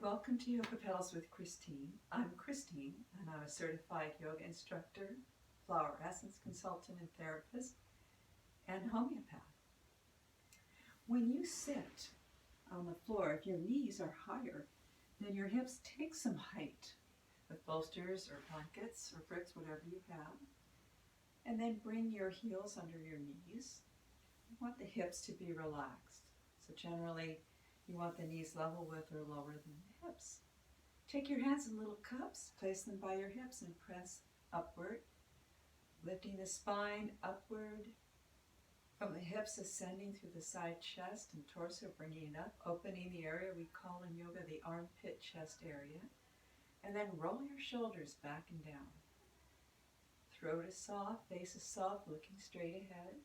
welcome to Yoga Petals with Christine. I'm Christine, and I'm a certified yoga instructor, flower essence consultant and therapist, and homeopath. When you sit on the floor, if your knees are higher than your hips, take some height with bolsters or blankets or bricks, whatever you have, and then bring your heels under your knees. You want the hips to be relaxed. So generally, you want the knees level with or lower than the hips. Take your hands in little cups, place them by your hips and press upward, lifting the spine upward from the hips, ascending through the side chest and torso, bringing it up, opening the area we call in yoga the armpit chest area, and then roll your shoulders back and down. Throat is soft, face is soft, looking straight ahead.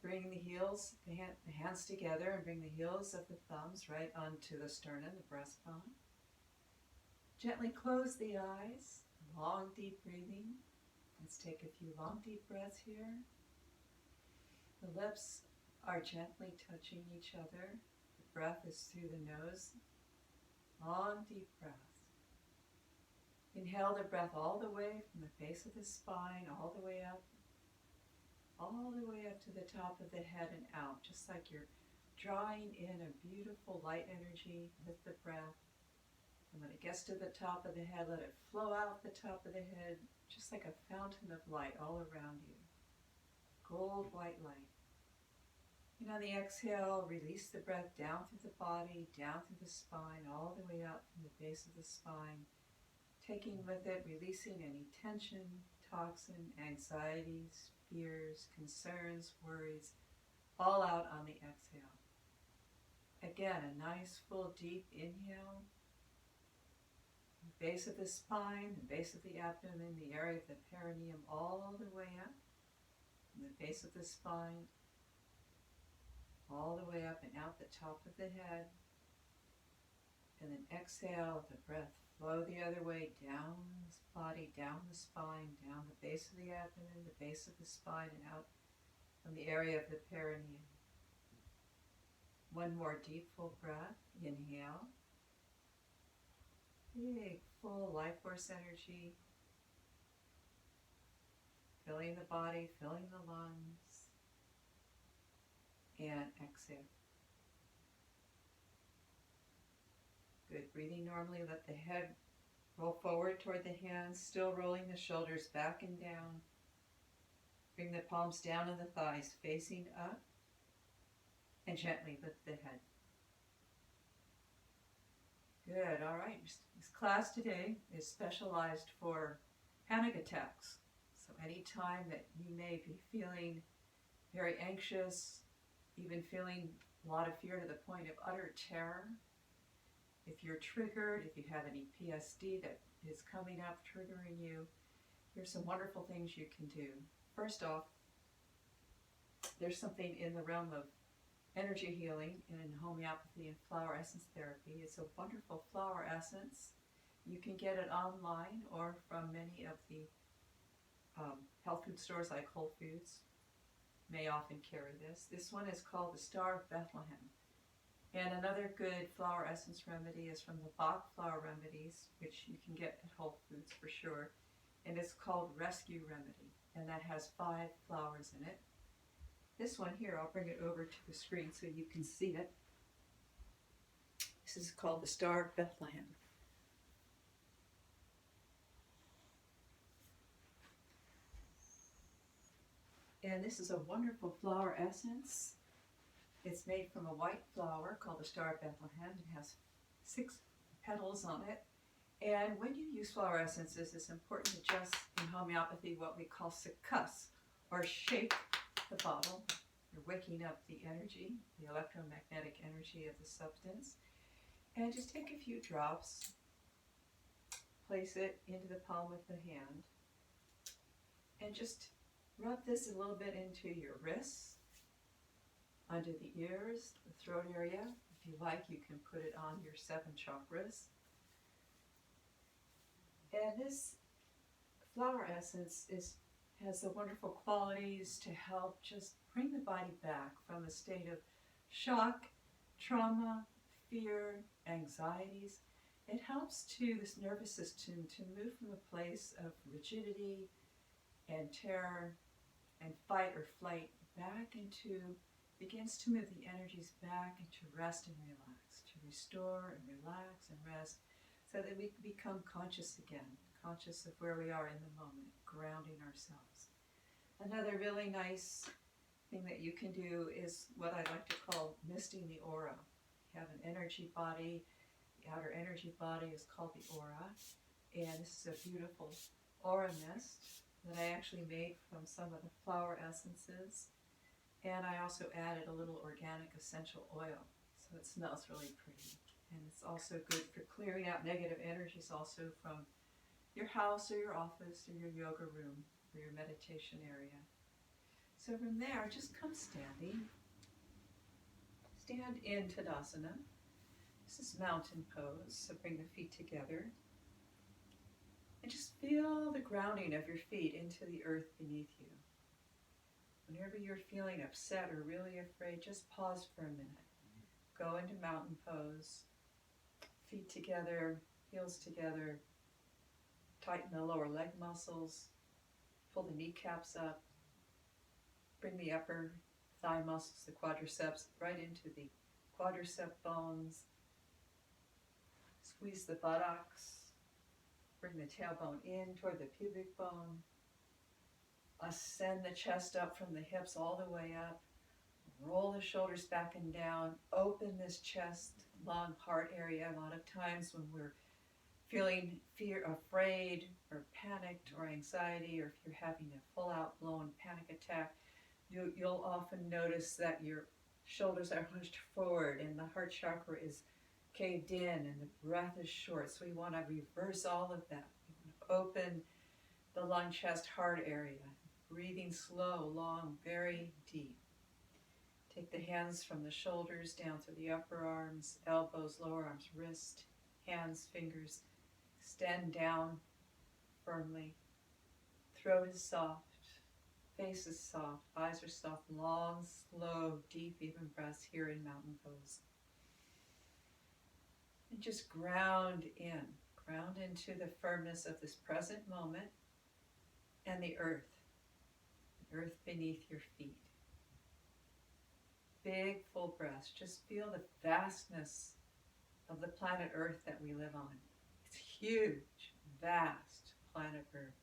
Bring the heels, the hands together, and bring the heels of the thumbs right onto the sternum, the breastbone. Gently close the eyes, long deep breathing. Let's take a few long deep breaths here. The lips are gently touching each other. The breath is through the nose. Long deep breaths. Inhale the breath all the way from the base of the spine, all the way up to the top of the head and out, just like you're drawing in a beautiful light energy with the breath. And when it gets to the top of the head, let it flow out the top of the head, just like a fountain of light all around you. Gold white light. And on the exhale, release the breath down through the body, down through the spine, all the way up from the base of the spine, taking with it, releasing any tension, toxin, anxieties, fears, concerns, worries, all out on the exhale. Again, a nice full deep inhale. The base of the spine, the base of the abdomen, the area of the perineum, all the way up. From the base of the spine, all the way up and out the top of the head. And then exhale, the breath flow the other way, down the body, down the spine, down the base of the abdomen, the base of the spine, and out from the area of the perineum. One more deep, full breath. Inhale. Big, full life force energy. Filling the body, filling the lungs. And exhale. Good. Breathing normally, let the head roll forward toward the hands, still rolling the shoulders back and down. Bring the palms down on the thighs, facing up, and gently lift the head. Good. All right. This class today is specialized for panic attacks. So anytime that you may be feeling very anxious, even feeling a lot of fear to the point of utter terror, if you're triggered, if you have any PSD that is coming up triggering you, here's some wonderful things you can do. First off, there's something in the realm of energy healing in homeopathy and flower essence therapy. It's a wonderful flower essence. You can get it online or from many of the health food stores like Whole Foods may often carry this. This one is called the Star of Bethlehem. And another good flower essence remedy is from the Bach Flower Remedies, which you can get at Whole Foods for sure. And it's called Rescue Remedy. And that has 5 flowers in it. This one here, I'll bring it over to the screen so you can see it. This is called the Star of Bethlehem. And this is a wonderful flower essence. It's made from a white flower called the Star of Bethlehem. It has 6 petals on it. And when you use flower essences, it's important to just, in homeopathy, what we call succuss, or shake the bottle. You're waking up the energy, the electromagnetic energy of the substance. And just take a few drops, place it into the palm of the hand, and just rub this a little bit into your wrists, under the ears, the throat area. If you like, you can put it on your 7 chakras. And this flower essence has the wonderful qualities to help just bring the body back from a state of shock, trauma, fear, anxieties. it helps to this nervous system to move from a place of rigidity and terror and fight or flight back into, begins to move the energies back into rest and relax, to restore and relax and rest, so that we become conscious again, conscious of where we are in the moment, grounding ourselves. Another really nice thing that you can do is what I like to call misting the aura. You have an energy body. The outer energy body is called the aura, and this is a beautiful aura mist that I actually made from some of the flower essences, and I also added a little organic essential oil, so it smells really pretty. And it's also good for clearing out negative energies also from your house or your office or your yoga room or your meditation area. So from there, just come standing. Stand in Tadasana. This is mountain pose, so bring the feet together. And just feel the grounding of your feet into the earth beneath you. Whenever you're feeling upset or really afraid, just pause for a minute. Go into mountain pose. Feet together, heels together. Tighten the lower leg muscles. Pull the kneecaps up. Bring the upper thigh muscles, the quadriceps, right into the quadricep bones. Squeeze the buttocks. Bring the tailbone in toward the pubic bone. Ascend the chest up from the hips all the way up. Roll the shoulders back and down. Open this chest, long heart area. A lot of times when we're feeling fear, afraid, or panicked, or anxiety, or if you're having a full-out blown panic attack, you'll often notice that your shoulders are hunched forward and the heart chakra is caved in and the breath is short. So we want to reverse all of that. We want to open the lung, chest, heart area. Breathing slow, long, very deep. Take the hands from the shoulders down to the upper arms, elbows, lower arms, wrist, hands, fingers. Extend down firmly. Throat is soft. Face is soft. Eyes are soft. Long, slow, deep, even breaths here in mountain pose. And just ground in. Ground into the firmness of this present moment and the earth. The earth beneath your feet. Big, full breaths. Just feel the vastness of the planet Earth that we live on. It's huge, vast planet Earth.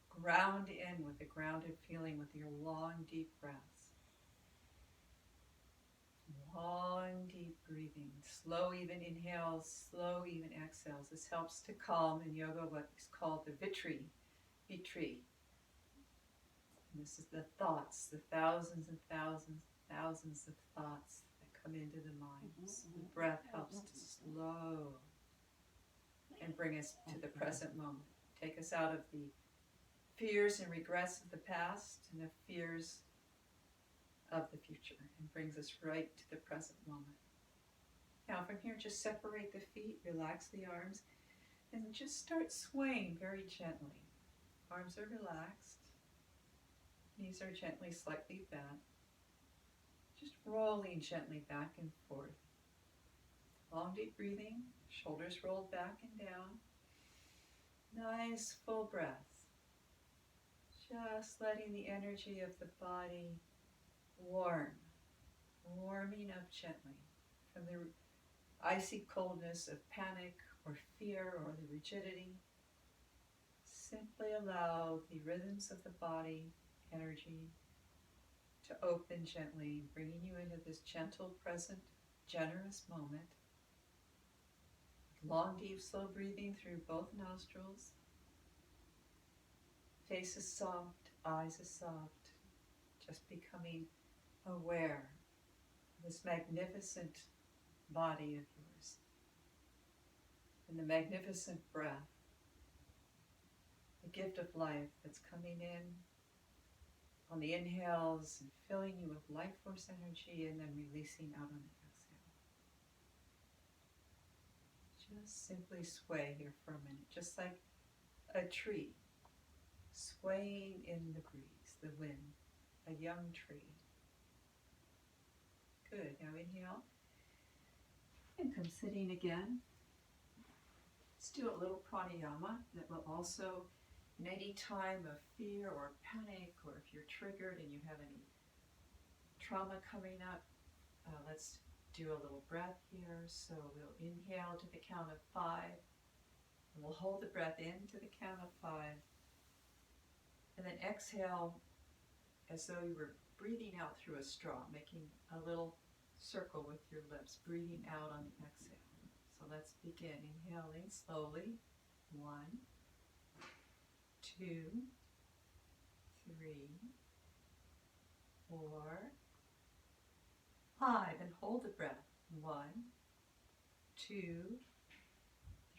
Ground in with a grounded feeling with your long, deep breaths. Long, deep breathing. Slow, even inhales, slow, even exhales. This helps to calm in yoga what is called the vitri. And this is the thoughts, the thousands and thousands of thoughts that come into the mind. So the breath helps to slow and bring us to the present moment. Take us out of the fears and regrets of the past and the fears of the future, and brings us right to the present moment. Now from here, just separate the feet, relax the arms, and just start swaying very gently. Arms are relaxed, knees are gently slightly bent. Just rolling gently back and forth. Long deep breathing, shoulders rolled back and down. Nice full breath. Just letting the energy of the body warming up gently from the icy coldness of panic or fear or the rigidity. Simply allow the rhythms of the body, energy, to open gently, bringing you into this gentle, present, generous moment. Long, deep, slow breathing through both nostrils. Face is soft, eyes is soft. Just becoming aware of this magnificent body of yours. And the magnificent breath, the gift of life that's coming in on the inhales and filling you with life force energy, and then releasing out on the exhale. Just simply sway here for a minute, just like a tree swaying in the breeze, the wind, a young tree. Good. Now inhale and come sitting again. Let's do a little pranayama that will also, in any time of fear or panic, or if you're triggered and you have any trauma coming up, let's do a little breath here. So we'll inhale to the count of 5, and we'll hold the breath in to the count of 5, and then exhale as though you were breathing out through a straw, making a little circle with your lips, breathing out on the exhale. So let's begin. Inhaling slowly. 1, 2, 3, 4, 5, and hold the breath. 1, 2,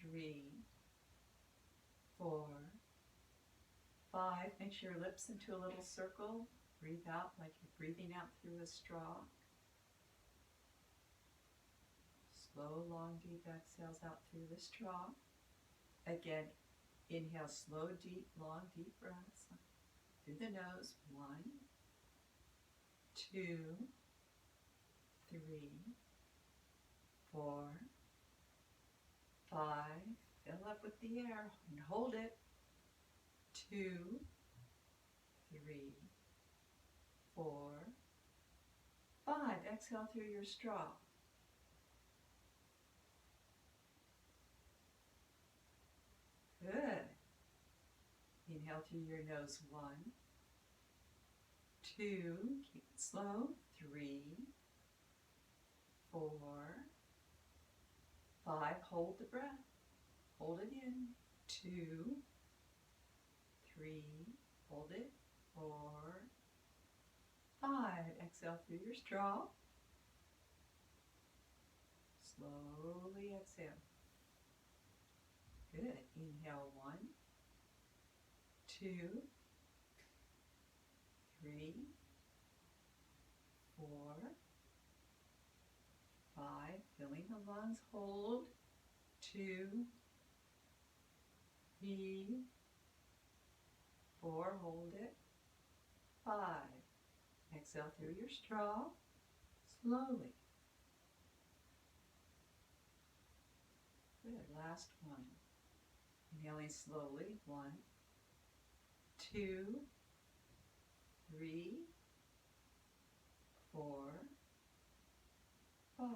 3, 4, 5. Make sure your lips into a little circle. Breathe out like you're breathing out through a straw. Slow, long, deep exhales out through the straw. Again, inhale, slow, deep, long, deep breaths through the nose. 1, 2, 3, 4, 5. Fill up with the air and hold it. 2, 3, 4, 5. Exhale through your straw. Good. Inhale through your nose. 1, 2, keep it slow. 3, 4, 5. Hold the breath. Hold it in. 2, 3, hold it. 4, 5. Exhale through your straw. Slowly exhale. Good. Inhale. 1, 2, 3, 4, 5. Filling the lungs. Hold. 2, 3, 4. Hold it. 5. Exhale through your straw. Slowly. Good. Last one. Inhaling slowly. 1, 2, 3, 4, 5.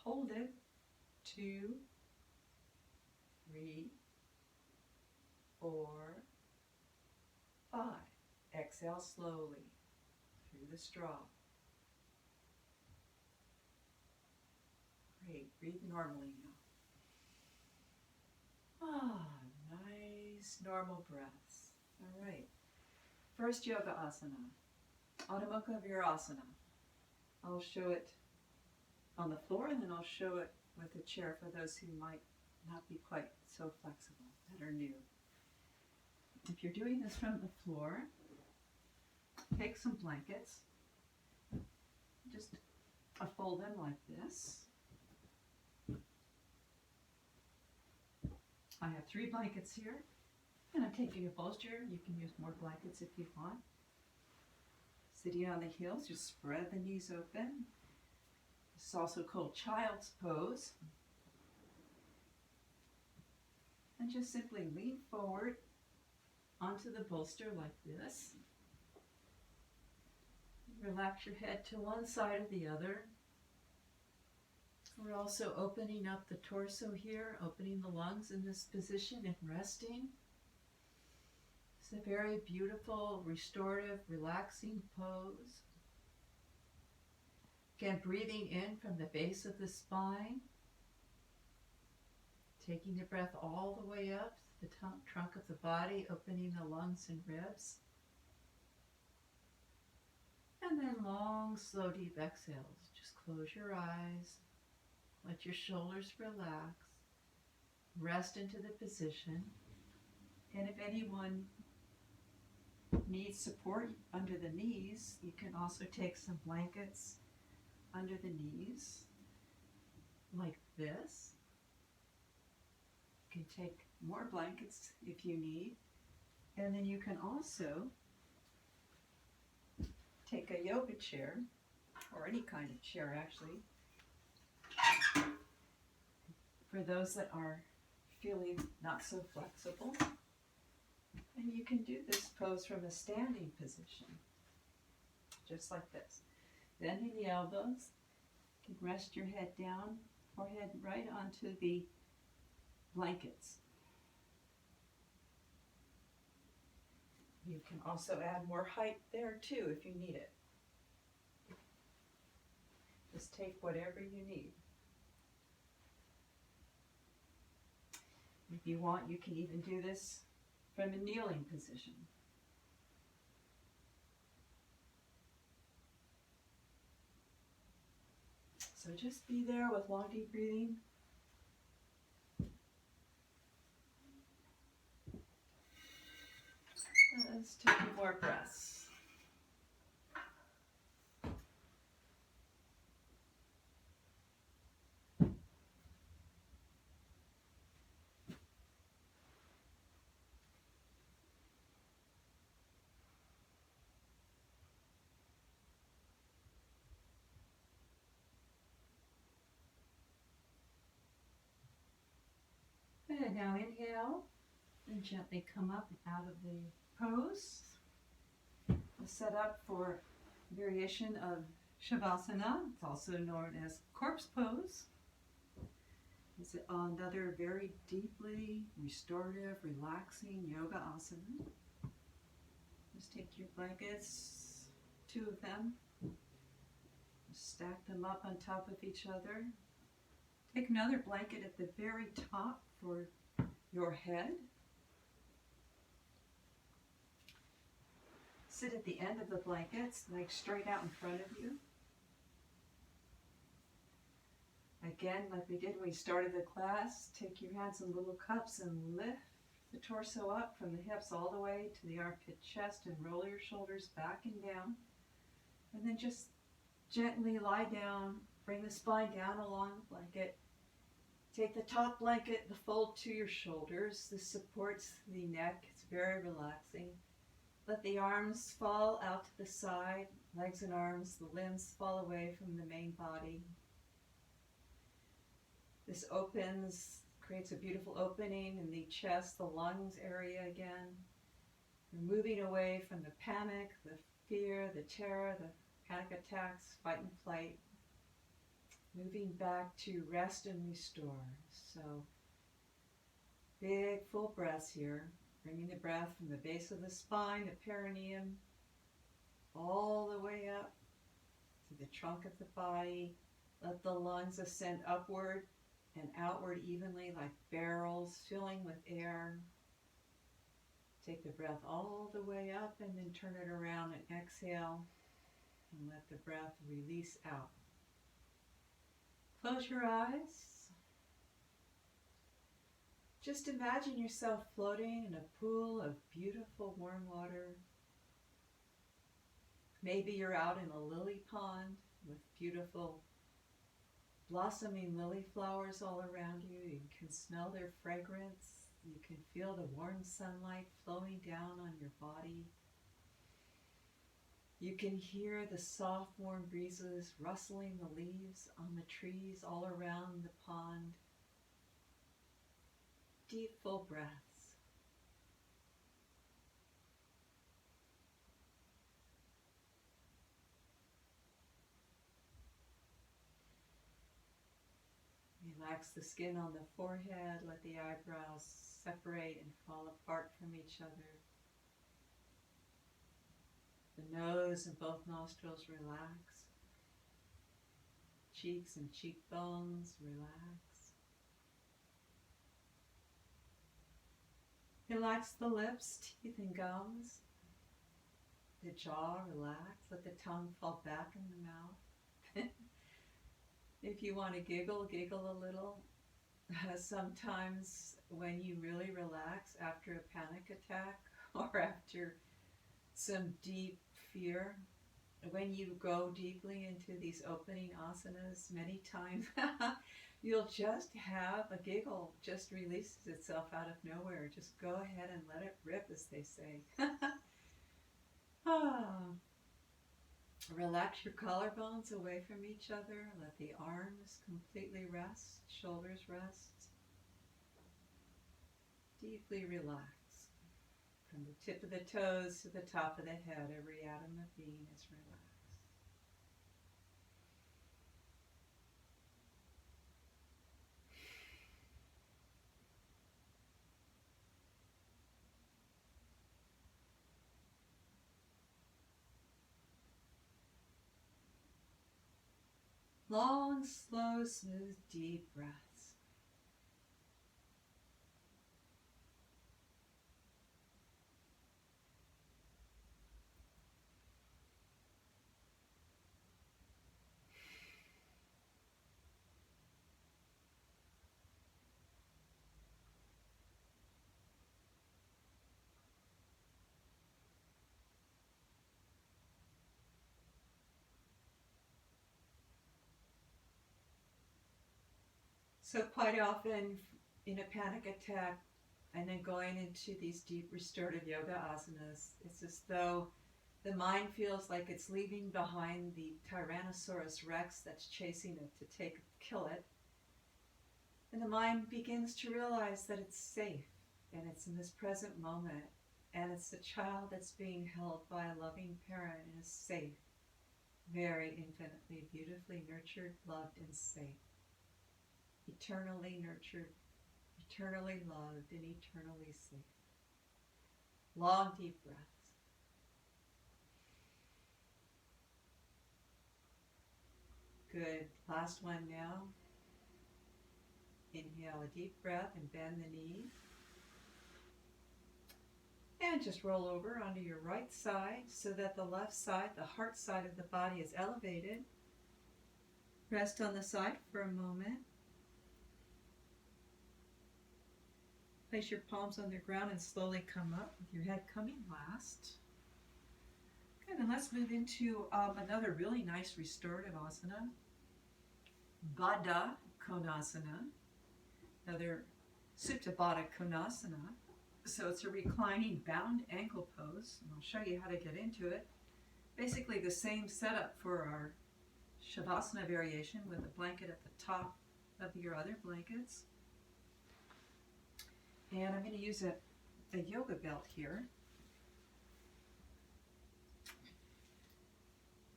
Hold it. 2, 3, 4, 5. Exhale slowly through the straw. Great. Breathe normally now. Nice normal breaths. All right. First yoga asana, Adho Mukha Virasana. I'll show it on the floor, and then I'll show it with a chair for those who might not be quite so flexible, that are new. If you're doing this from the floor, take some blankets, just fold them like this. I have 3 blankets here, and I'm taking a bolster. You can use more blankets if you want. Sitting on the heels, just spread the knees open. This is also called child's pose. And just simply lean forward onto the bolster like this. Relax your head to one side or the other. We're also opening up the torso here, opening the lungs in this position and resting. It's a very beautiful, restorative, relaxing pose. Again, breathing in from the base of the spine. Taking the breath all the way up the trunk of the body, opening the lungs and ribs. And then long, slow, deep exhales. Just close your eyes. Let your shoulders relax. Rest into the position. And if anyone needs support under the knees, you can also take some blankets under the knees, like this. You can take more blankets if you need. And then you can also take a yoga chair, or any kind of chair actually, for those that are feeling not so flexible. And you can do this pose from a standing position, just like this. Bending the elbows, you can rest your head down, forehead right onto the blankets. You can also add more height there too if you need it. Just take whatever you need. If you want, you can even do this from a kneeling position. So just be there with long, deep breathing. Let's take more breaths. Good. Now inhale and gently come up and out of the pose. We'll set up for variation of Shavasana. It's also known as corpse pose. It's another very deeply restorative, relaxing yoga asana. Just take your blankets, 2 of them, stack them up on top of each other. Take another blanket at the very top for your head. Sit at the end of the blankets, legs straight out in front of you. Again, like we did when we started the class, take your hands in little cups and lift the torso up from the hips all the way to the armpit chest and roll your shoulders back and down. And then just gently lie down, bring the spine down along the blanket. Take the top blanket, the fold to your shoulders. This supports the neck. It's very relaxing. Let the arms fall out to the side, legs and arms, the limbs fall away from the main body. This opens, creates a beautiful opening in the chest, the lungs area again. You're moving away from the panic, the fear, the terror, the panic attacks, fight and flight. Moving back to rest and restore. So big full breaths here. Bringing the breath from the base of the spine, the perineum, all the way up to the trunk of the body. Let the lungs ascend upward and outward evenly like barrels filling with air. Take the breath all the way up and then turn it around and exhale and let the breath release out. Close your eyes. Just imagine yourself floating in a pool of beautiful warm water. Maybe you're out in a lily pond with beautiful blossoming lily flowers all around you. You can smell their fragrance. You can feel the warm sunlight flowing down on your body. You can hear the soft warm breezes rustling the leaves on the trees all around the pond. Deep, full breaths. Relax the skin on the forehead. Let the eyebrows separate and fall apart from each other. The nose and both nostrils relax. Cheeks and cheekbones relax. Relax the lips, teeth and gums. The jaw relax. Let the tongue fall back in the mouth. If you want to giggle, giggle a little. Sometimes when you really relax after a panic attack or after some deep fear, when you go deeply into these opening asanas, many times you'll just have a giggle, just releases itself out of nowhere. Just go ahead and let it rip, as they say. Relax your collarbones away from each other. Let the arms completely rest, shoulders rest. Deeply relax. From the tip of the toes to the top of the head, every atom of being is relaxed. Long, slow, smooth, deep breaths. So quite often in a panic attack and then going into these deep restorative yoga asanas, it's as though the mind feels like it's leaving behind the Tyrannosaurus Rex that's chasing it to kill it. And the mind begins to realize that it's safe and it's in this present moment and it's a child that's being held by a loving parent and is safe, very infinitely, beautifully nurtured, loved, and safe. Eternally nurtured, eternally loved, and eternally safe. Long, deep breaths. Good. Last one now. Inhale a deep breath and bend the knees. And just roll over onto your right side so that the left side, the heart side of the body, is elevated. Rest on the side for a moment. Place your palms on the ground and slowly come up with your head coming last. Good, and let's move into another really nice restorative asana. Baddha Konasana. Another Sutta Baddha Konasana. So it's a reclining bound ankle pose. And I'll show you how to get into it. Basically the same setup for our Shavasana variation with a blanket at the top of your other blankets. And I'm going to use a yoga belt here.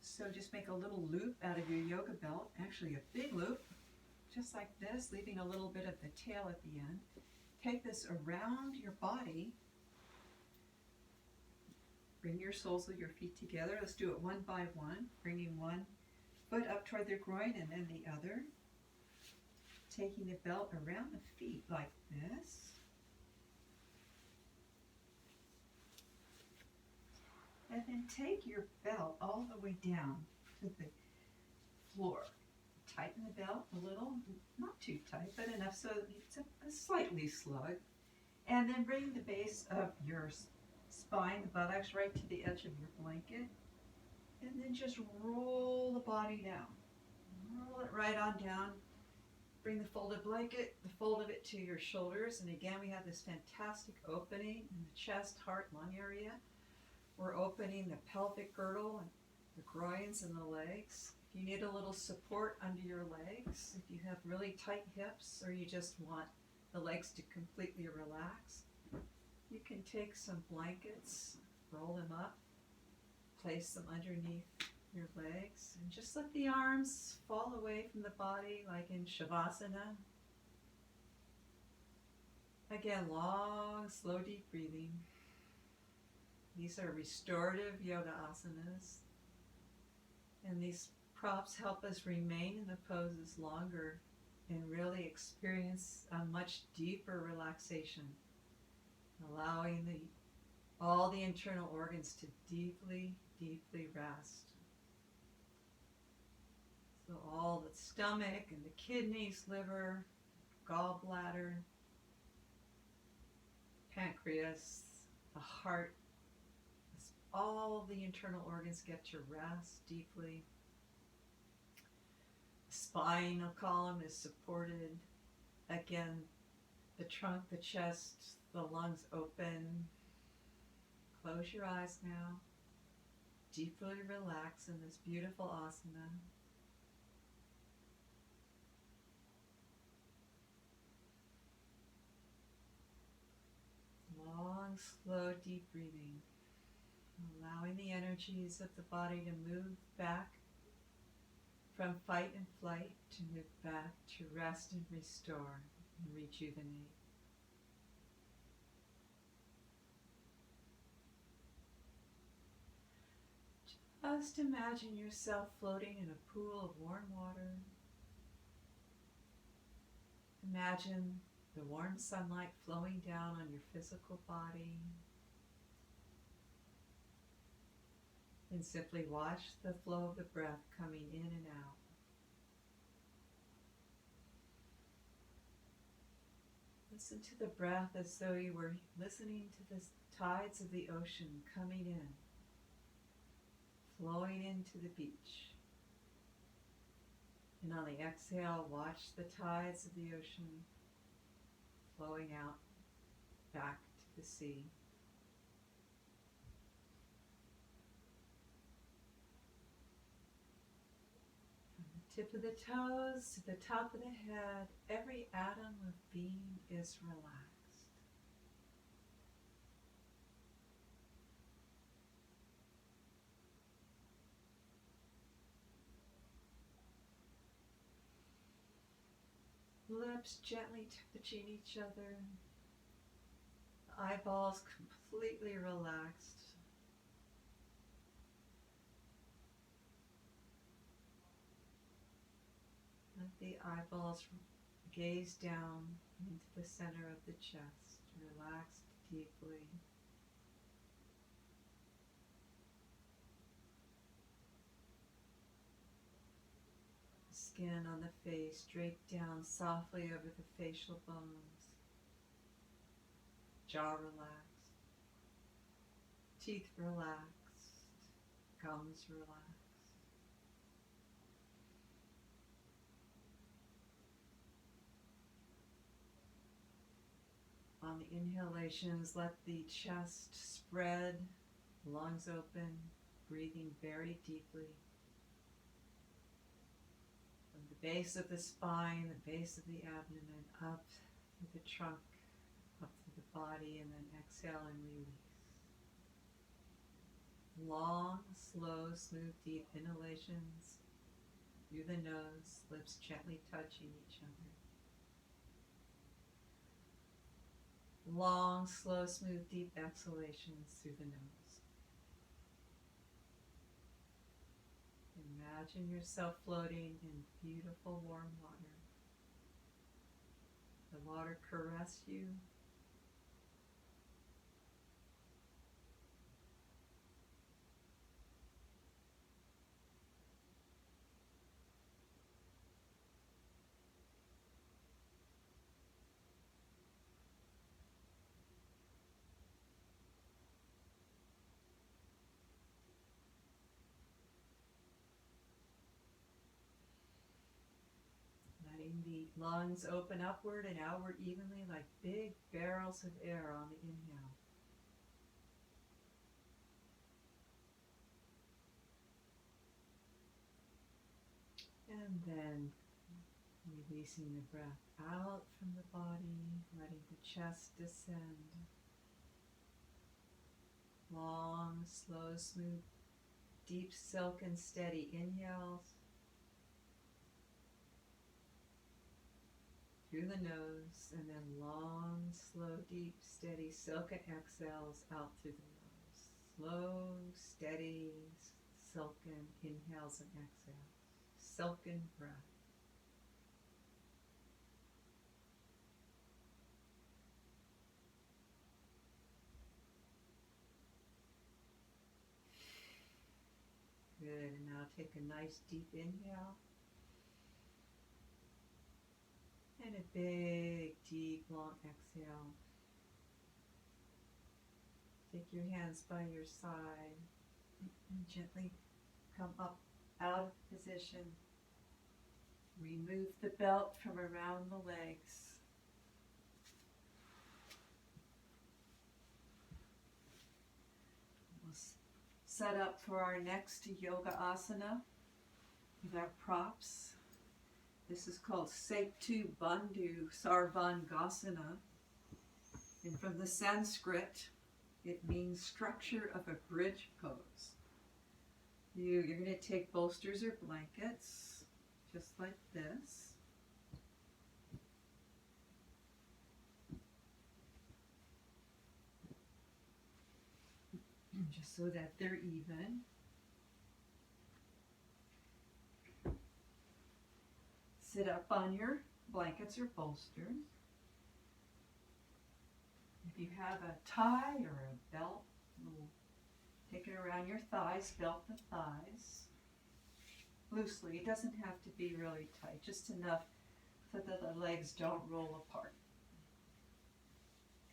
So just make a little loop out of your yoga belt, actually a big loop, just like this, leaving a little bit of the tail at the end. Take this around your body. Bring your soles of your feet together. Let's do it one by one, bringing one foot up toward the groin and then the other. Taking the belt around the feet like this. And then take your belt all the way down to the floor. Tighten the belt a little, not too tight, but enough so it's a slightly slug. And then bring the base of your spine, the buttocks, right to the edge of your blanket. And then just roll the body down. Roll it right on down. Bring the folded blanket, the fold of it to your shoulders. And again, we have this fantastic opening in the chest, heart, lung area. We're opening the pelvic girdle and the groins and the legs. If you need a little support under your legs, if you have really tight hips or you just want the legs to completely relax, you can take some blankets, roll them up, place them underneath your legs, and just let the arms fall away from the body like in Shavasana. Again, long, slow, deep breathing. These are restorative yoga asanas, and these props help us remain in the poses longer and really experience a much deeper relaxation, allowing all the internal organs to deeply, deeply rest. So all the stomach and the kidneys, liver, gallbladder, pancreas, the heart, all the internal organs get to rest deeply. The spinal column is supported. Again, the trunk, the chest, the lungs open. Close your eyes now. Deeply relax in this beautiful asana. Long, slow, deep breathing. Allowing the energies of the body to move back from fight and flight, to move back to rest and restore and rejuvenate. Just imagine yourself floating in a pool of warm water. Imagine the warm sunlight flowing down on your physical body. And simply watch the flow of the breath coming in and out. Listen to the breath as though you were listening to the tides of the ocean coming in, flowing into the beach. And on the exhale, watch the tides of the ocean flowing out back to the sea. From the tip of the toes to the top of the head, every atom of being is relaxed. Lips gently touching each other. Eyeballs completely relaxed. Let the eyeballs gaze down into the center of the chest, relaxed deeply. Skin on the face draped down softly over the facial bones. Jaw relaxed. Teeth relaxed. Gums relaxed. On the inhalations, let the chest spread, lungs open, breathing very deeply. From the base of the spine, the base of the abdomen, up through the trunk, up through the body, and then exhale and release. Long, slow, smooth, deep inhalations through the nose, lips gently touching each other. Long, slow, smooth, deep exhalations through the nose. Imagine yourself floating in beautiful warm water. The water caress you. Letting the lungs open upward and outward evenly like big barrels of air on the inhale. And then releasing the breath out from the body, letting the chest descend. Long, slow, smooth, deep, silken, steady inhales through the nose, and then long, slow, deep, steady, silken exhales out through the nose. Slow, steady, silken inhales and exhales. Silken breath. Good, and now take a nice deep inhale. And a big, deep, long exhale. Take your hands by your side and gently come up out of position. Remove the belt from around the legs. We'll set up for our next yoga asana with our props. This is called Setu Bandhu Sarvangasana. And from the Sanskrit, It means structure of a bridge pose. You're going to take bolsters or blankets, just like this. Just so that they're even. Sit up on your blankets or bolsters. If you have a tie or a belt, take it around your thighs, belt the thighs loosely. It doesn't have to be really tight, just enough so that the legs don't roll apart.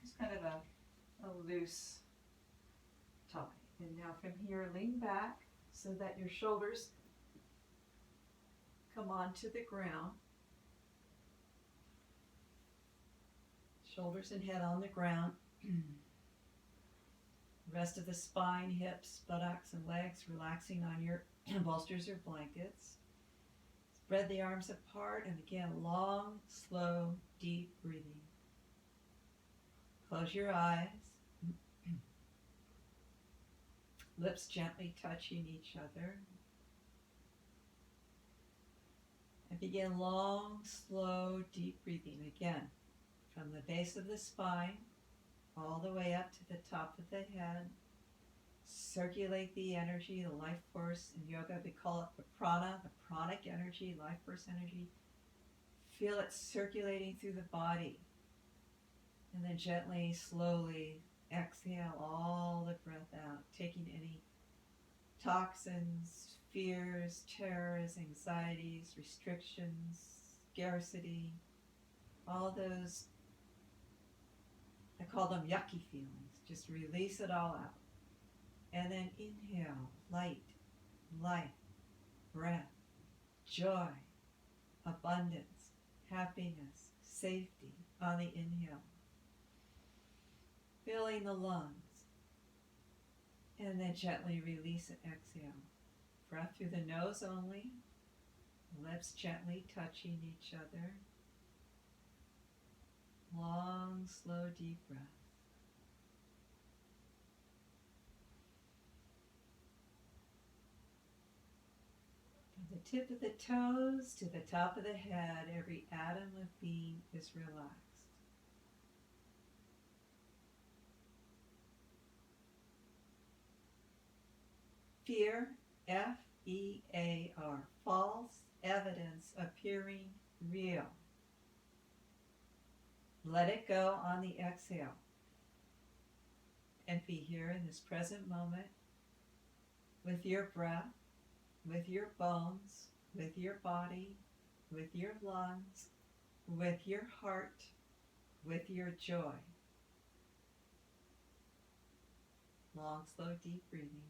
Just kind of a loose tie. And now from here, lean back so that your shoulders come onto the ground. Shoulders and head on the ground. Rest of the spine, hips, buttocks, and legs relaxing on your bolsters or blankets. Spread the arms apart, and again, long, slow, deep breathing. Close your eyes. Lips gently touching each other. And begin long, slow, deep breathing again. From the base of the spine, all the way up to the top of the head. Circulate the energy, the life force. In yoga, we call it the prana, the pranic energy, life force energy. Feel it circulating through the body. And then gently, slowly exhale all the breath out, taking any toxins, fears, terrors, anxieties, restrictions, scarcity, all those, I call them yucky feelings. Just release it all out. And then inhale, light, life, breath, joy, abundance, happiness, safety on the inhale. Filling the lungs. And then gently release and exhale. Breath through the nose only. Lips gently touching each other. Long, slow, deep breath. From the tip of the toes to the top of the head, every atom of being is relaxed. Fear, F-E-A-R, false evidence appearing real. Let it go on the exhale. And be here in this present moment with your breath, with your bones, with your body, with your lungs, with your heart, with your joy. Long, slow, deep breathing.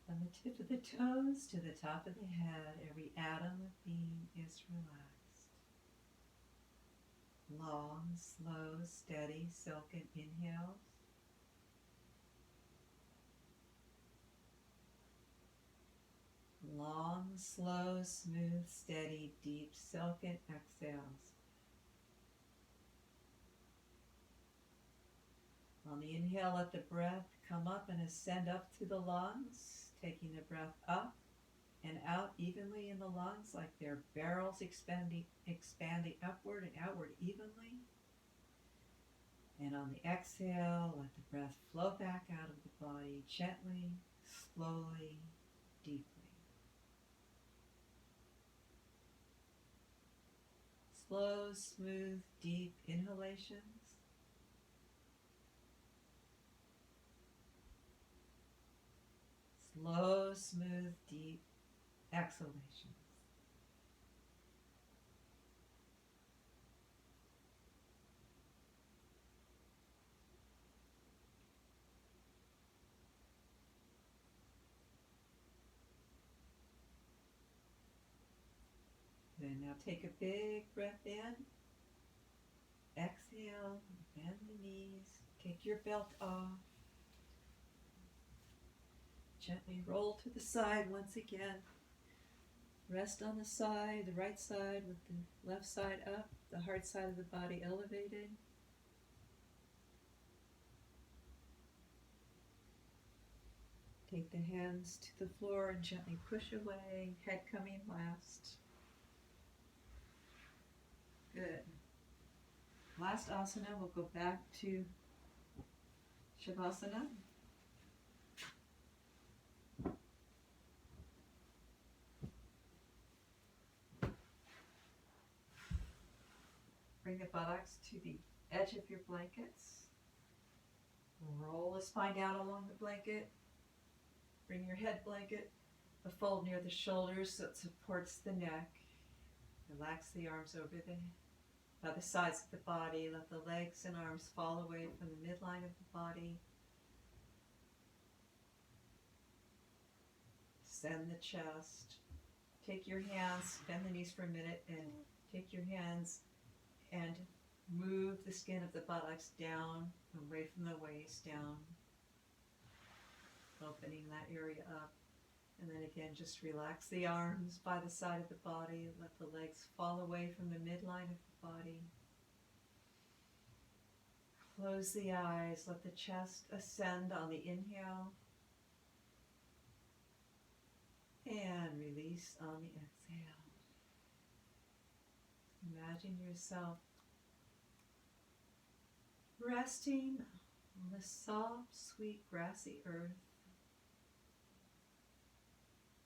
From the tip of the toes to the top of the head, every atom of being is relaxed. Long, slow, steady, silken inhales. Long, slow, smooth, steady, deep, silken exhales. On the inhale, let the breath come up and ascend up through the lungs, taking the breath up and out evenly in the lungs like they're barrels expanding upward and outward evenly. And on the exhale, let the breath flow back out of the body gently, slowly, deeply. Slow, smooth, deep inhalations. Slow, smooth, deep exhalations. Then now take a big breath in. Exhale, bend the knees, Take your belt off. Gently roll to the side once again. Rest on the side, the right side with the left side up, the heart side of the body elevated. Take the hands to the floor and gently push away, head coming last. Good. Last asana, we'll go back to Shavasana. Bring the buttocks to the edge of your blankets. Roll the spine down along the blanket. Bring your head blanket a fold near the shoulders so it supports the neck. Relax the arms over by the sides of the body. Let the legs and arms fall away from the midline of the body. Send the chest. Take your hands, bend the knees for a minute, and take your hands and move the skin of the buttocks down, away from the waist, down, opening that area up. And then again, just relax the arms by the side of the body. Let the legs fall away from the midline of the body. Close the eyes. Let the chest ascend on the inhale. And release on the exhale. Imagine yourself resting on the soft, sweet, grassy earth.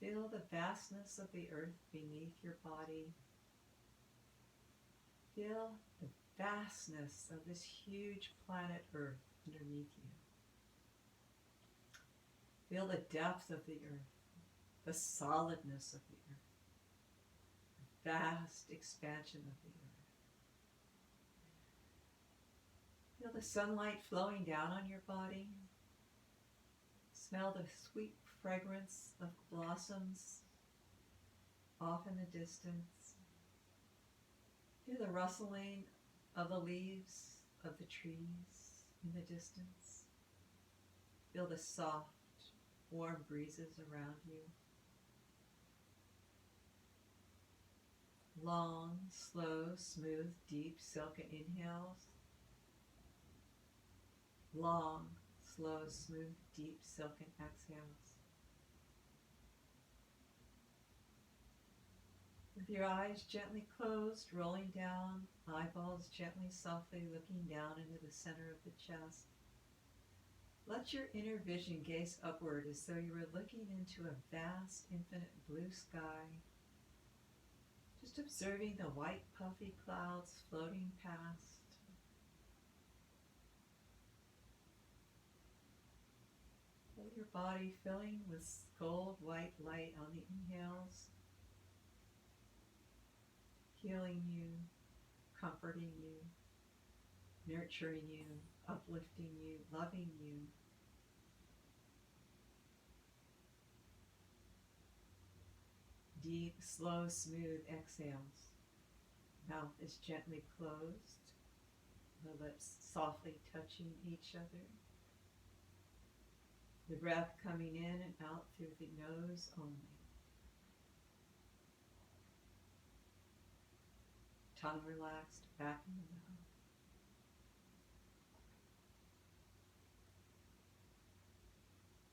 Feel the vastness of the earth beneath your body. Feel the vastness of this huge planet Earth underneath you. Feel the depth of the earth, the solidness of the earth, the vast expansion of the earth. Feel the sunlight flowing down on your body. Smell the sweet fragrance of blossoms off in the distance. Hear the rustling of the leaves of the trees in the distance. Feel the soft, warm breezes around you. Long, slow, smooth, deep, silken inhales. Long, slow, smooth, deep, silken exhales. With your eyes gently closed, rolling down, eyeballs gently, softly looking down into the center of the chest. Let your inner vision gaze upward as though you were looking into a vast, infinite blue sky. Just observing the white, puffy clouds floating past. Feel your body filling with gold white light on the inhales, healing you, comforting you, nurturing you, uplifting you, loving you. Deep, slow, smooth exhales. Mouth is gently closed, the lips softly touching each other. The breath coming in and out through the nose only. Tongue relaxed, back in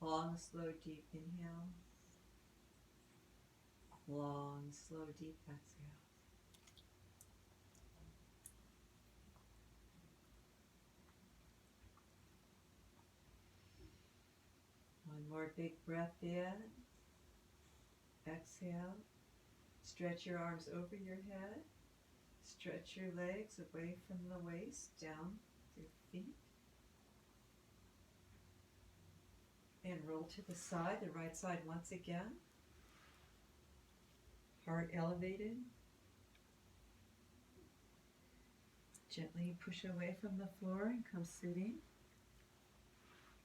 the mouth. Long, slow, deep inhale. Long, slow, deep exhale. One more big breath in. Exhale. Stretch your arms over your head. Stretch your legs away from the waist, down to your feet. And roll to the side, the right side once again. Heart elevated. Gently push away from the floor and come sitting.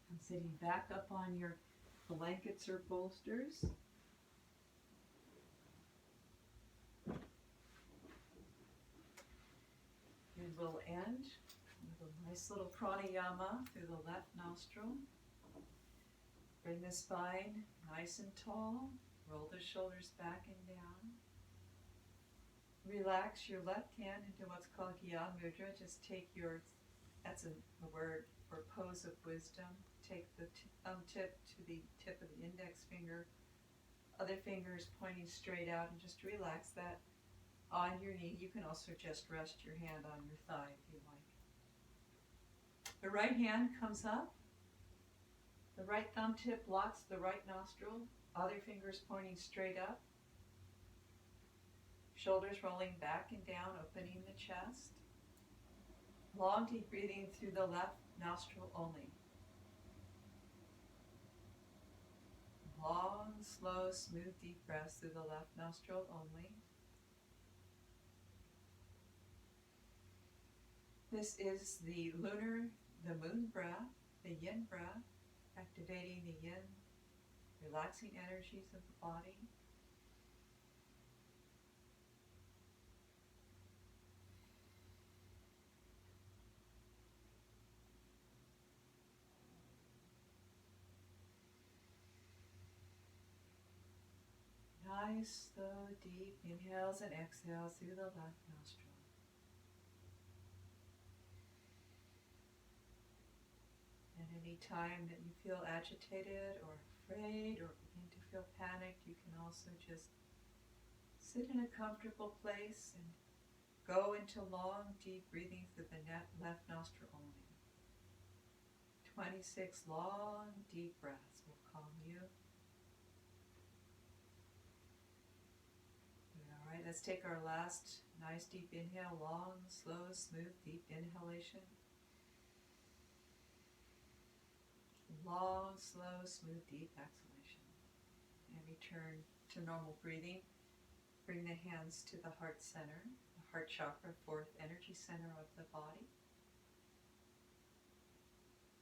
Come sitting back up on your blankets or bolsters. And we'll end with a Nice little pranayama through the left nostril. Bring the spine nice and tall. Roll the shoulders back and down. Relax your left hand into what's called Gyan Mudra. Just take your, that's a word for pose of wisdom. Take the thumb tip to the tip of the index finger. Other fingers pointing straight out, and just relax that on your knee. You can also just rest your hand on your thigh if you like. The right hand comes up. The right thumb tip blocks the right nostril. Other fingers pointing straight up. Shoulders rolling back and down, opening the chest. Long, deep breathing through the left nostril only. Long, slow, smooth, deep breaths through the left nostril only. This is the moon breath, the yin breath, activating the yin, relaxing energies of the body. Nice, slow, deep inhales and exhales through the left nostril. And any time that you feel agitated or afraid or begin to feel panicked, you can also just sit in a comfortable place and go into long, deep breathing through the left nostril only. 26 long, deep breaths will calm you. All right, let's take our last nice deep inhale, long, slow, smooth, deep inhalation. Long, slow, smooth, deep exhalation. And return to normal breathing. Bring the hands to the heart center, the heart chakra, fourth energy center of the body.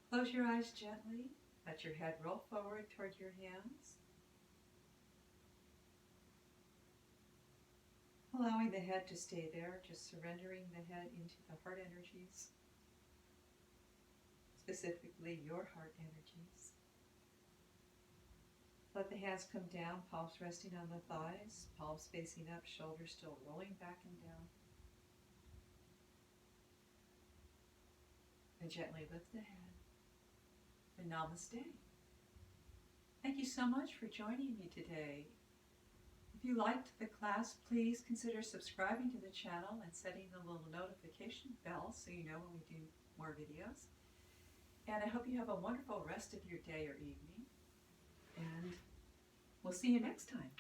Close your eyes gently. Let your head roll forward toward your hands. Allowing the head to stay there, just surrendering the head into the heart energies, specifically your heart energies. Let the hands come down, palms resting on the thighs, palms facing up, shoulders still rolling back and down. And gently lift the head. And namaste. Thank you so much for joining me today. If you liked the class, please consider subscribing to the channel and setting the little notification bell so you know when we do more videos. And I hope you have a wonderful rest of your day or evening. And we'll see you next time.